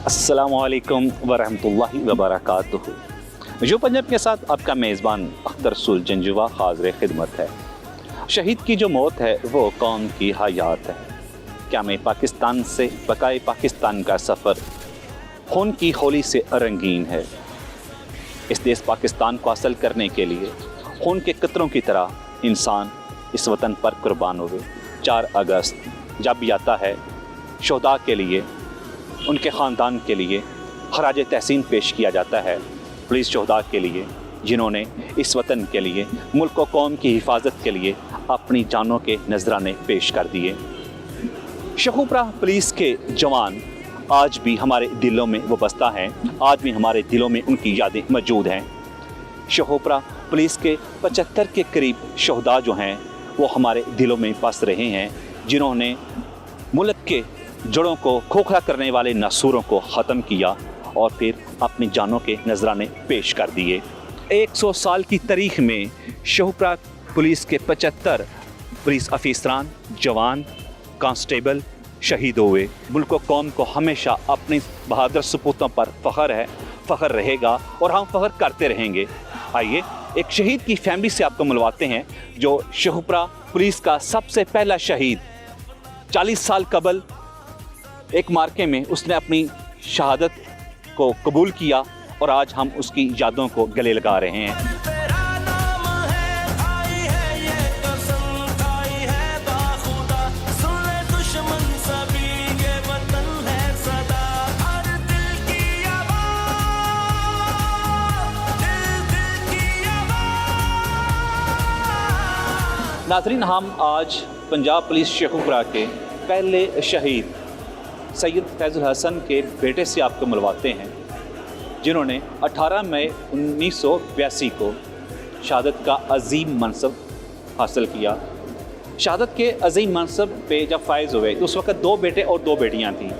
अस्सलामुअलैकुम वरहमतुल्लाहि वबरकातुहू। जो पंजाब के साथ आपका मेज़बान अख्तर रसूल जंजुआ हाज़िर खिदमत है। शहीद की जो मौत है वो कौम की हयात है। क्या में पाकिस्तान से बकाए पाकिस्तान का सफ़र खून की होली से रंगीन है। इस देश पाकिस्तान को हासिल करने के लिए खून के कतरों की तरह इंसान इस वतन पर कुर्बान हुए। 4 अगस्त जब भी आता है, शोहदा के लिए, उनके ख़ानदान के लिए खराज तहसीन पेश किया जाता है। पुलिस शोहदा के लिए जिन्होंने इस वतन के लिए, मुल्क व कौम की हिफाजत के लिए अपनी जानों के नजराने पेश कर दिए। शहूपरा पुलिस के जवान आज भी हमारे दिलों में वो बसता है, आज भी हमारे दिलों में उनकी यादें मौजूद हैं। शहूपरा पुलिस के 75 के करीब शोहदा जो हैं वो हमारे दिलों में बस रहे हैं, जिन्होंने मुल्क के जड़ों को खोखला करने वाले नासूरों को ख़त्म किया और फिर अपनी जानों के नजराने पेश कर दिए। 100 साल की तारीख में शहूपरा पुलिस के 75 पुलिस अफसरान, जवान, कांस्टेबल शहीद हुए। मुल्क व कौम को हमेशा अपनी बहादुर सपूतों पर फ़ख्र है, फ़ख्र रहेगा और हम फ़ख्र करते रहेंगे। आइए एक शहीद की फैमिली से आपको मिलवाते हैं, जो शहूपरा पुलिस का सबसे पहला शहीद 40 साल कबल एक मार्के में उसने अपनी शहादत को कबूल किया और आज हम उसकी यादों को गले लगा रहे हैं। नाज़रीन, हम आज पंजाब पुलिस शहूपरा के पहले शहीद सैयद फैज़ुल हसन के बेटे से आपको मिलवाते हैं, जिन्होंने 18 मई 1982 को शहादत का अजीम मनसब हासिल किया। शहादत के अजीम मनसब पे जब फायज़ हुए तो उस वक़्त 2 बेटे और 2 बेटियां थीं।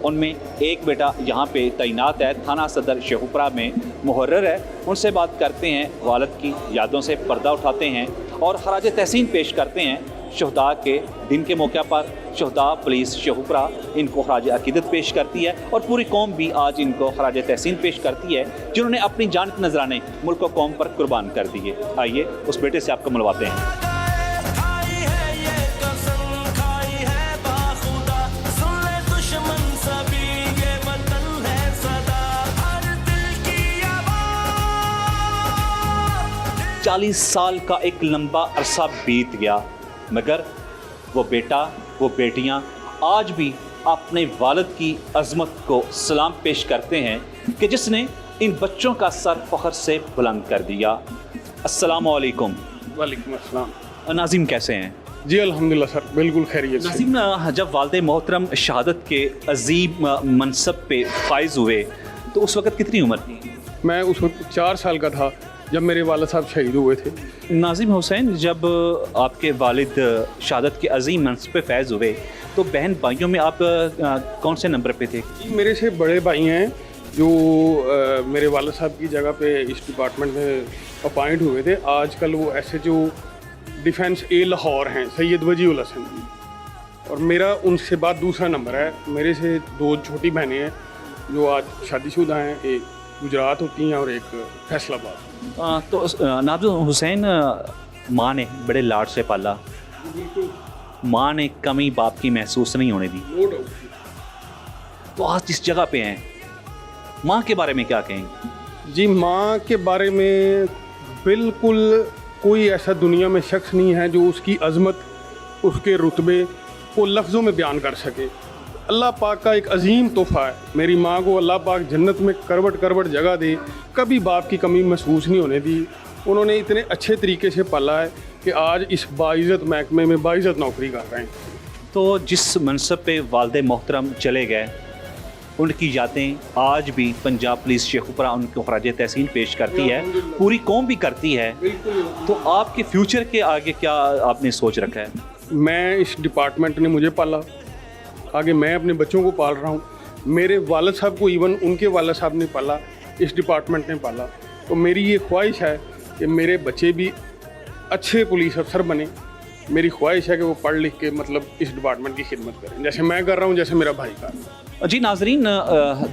उनमें एक बेटा यहाँ पे तैनात है, थाना सदर शहूपरा में मुहर्रर है। उनसे बात करते हैं, वालिद की यादों से पर्दा उठाते हैं और खराज तहसीन पेश करते हैं। शोहदा के दिन के मौके पर शोहदा पुलिस शहूपरा इनको खराज अकीदत पेश करती है और पूरी कौम भी आज इनको खराज तहसीन पेश करती है, जिन्होंने अपनी जान के नजराने मुल्क व कौम पर कुर्बान कर दिए। आइए उस बेटे से आपको मिलवाते हैं। चालीस साल का एक लंबा अरसा बीत गया, मगर वो बेटा, वो बेटियां आज भी अपने वालिद की अज़मत को सलाम पेश करते हैं कि जिसने इन बच्चों का सर फ़ख्र से बुलंद कर दिया। अस्सलाम वालेकुम। वालेकुम अस्सलाम। नाज़िम कैसे हैं? जी अल्हम्दुलिल्लाह सर, बिल्कुल खैरियत से। नाज़िम, जब वालिद मोहतरम शहादत के अजीम मनसब पे फायज़ हुए तो उस वक़्त कितनी उम्र थी? मैं उस वक्त 4 साल का था जब मेरे वालिद साहब शहीद हुए थे। नाज़िम हुसैन, जब आपके वालिद शहादत के अजीम मनसब पे फैज़ हुए तो बहन भाइयों में आप कौन से नंबर पे थे? मेरे से बड़े भाई हैं जो मेरे वालिद साहब की जगह पे इस डिपार्टमेंट में अपॉइंट हुए थे। आजकल वो SHO डिफेंस A लाहौर हैं, सैयद वजीउल हसन, और मेरा उनसे बाद दूसरा नंबर है। मेरे से 2 छोटी बहनें हैं जो आज शादीशुदा हैं, एक गुजरात होती हैं और एक फैसलाबाद। तो नाज़िम हुसैन, माँ ने बड़े लाड से पाला, माँ ने कमी बाप की महसूस नहीं होने दी। No doubt. तो आज जिस जगह पे हैं, माँ के बारे में क्या कहेंगे? जी, माँ के बारे में बिल्कुल कोई ऐसा दुनिया में शख्स नहीं है जो उसकी अज़मत, उसके रुतबे को लफ्ज़ों में बयान कर सके। अल्लाह पाक का एक अजीम तोहफ़ा है। मेरी माँ को अल्लाह पाक जन्नत में करवट करवट जगह दे, कभी बाप की कमी महसूस नहीं होने दी। उन्होंने इतने अच्छे तरीके से पाला है कि आज इस बाइज़्ज़त महकमे में बाइज़्ज़त नौकरी कर रहे हैं। तो जिस मनसब पे वालिद मोहतरम चले गए, उनकी यादें आज भी पंजाब पुलिस शहूपरा उनको खराज तहसीन पेश करती है, पूरी कौम भी करती है। तो आपके फ्यूचर के आगे क्या आपने सोच रखा है? मैं इस डिपार्टमेंट ने मुझे पाला, आगे मैं अपने बच्चों को पाल रहा हूँ। मेरे वालिद साहब को इवन उनके वालिद साहब ने पाला, इस डिपार्टमेंट ने पाला। तो मेरी ये ख्वाहिश है कि मेरे बच्चे भी अच्छे पुलिस अफसर बने मेरी ख्वाहिश है कि वो पढ़ लिख के मतलब इस डिपार्टमेंट की खिदमत करें, जैसे मैं कर रहा हूँ, जैसे मेरा भाई कर रहा है। जी नाजरीन,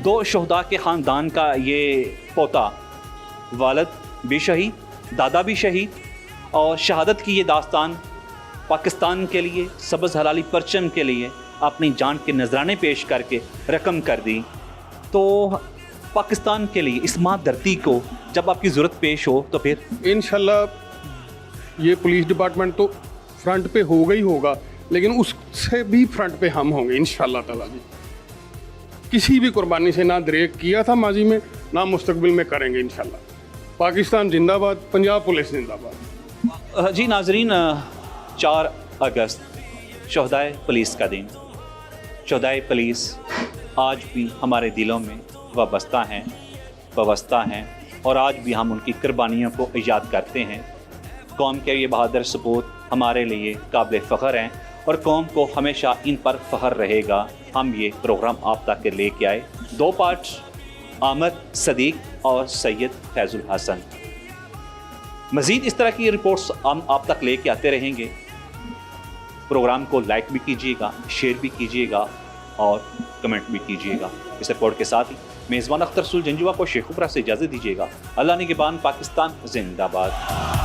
दो शहदा के ख़ानदान का ये पोता, वालिद भी शहीद, दादा भी शहीद, और शहादत की ये दास्तान पाकिस्तान के लिए सब्ज़ हलाली परचम के लिए अपनी जान के नजराने पेश करके रकम कर दी। तो पाकिस्तान के लिए इस माँ धरती को जब आपकी ज़रूरत पेश हो तो फिर इंशाल्लाह ये पुलिस डिपार्टमेंट तो फ्रंट पे होगा ही होगा, लेकिन उससे भी फ्रंट पे हम होंगे इंशाल्लाह ताला जी। किसी भी कुर्बानी से ना दरेक किया था माजी में, ना मुस्तकबिल में करेंगे इंशाल्लाह। पाकिस्तान जिंदाबाद, पंजाब पुलिस जिंदाबाद। जी नाजरीन, 4 अगस्त शहदाए पुलिस का दिन। शहदाए पुलिस आज भी हमारे दिलों में वाबस्ता हैं और आज भी हम उनकी कुर्बानियों को याद करते हैं। कौम के ये बहादुर सपूत हमारे लिए काबिल फ़ख्र हैं और कौम को हमेशा इन पर फ़ख्र रहेगा। हम ये प्रोग्राम आप तक लेके आए, 2 पार्ट, आमद सदीक और सैयद फैज़ुल हसन। मज़ीद इस तरह की रिपोर्ट्स हम आप तक लेके आते रहेंगे। प्रोग्राम को लाइक भी कीजिएगा, शेयर भी कीजिएगा और कमेंट भी कीजिएगा। इस रिपोर्ट के साथ ही मेज़बान अख्तर रसूल जंजुआ को शेखुपुरा से इजाज़त दीजिएगा। अल्लाह निगहबान, पाकिस्तान जिंदाबाद।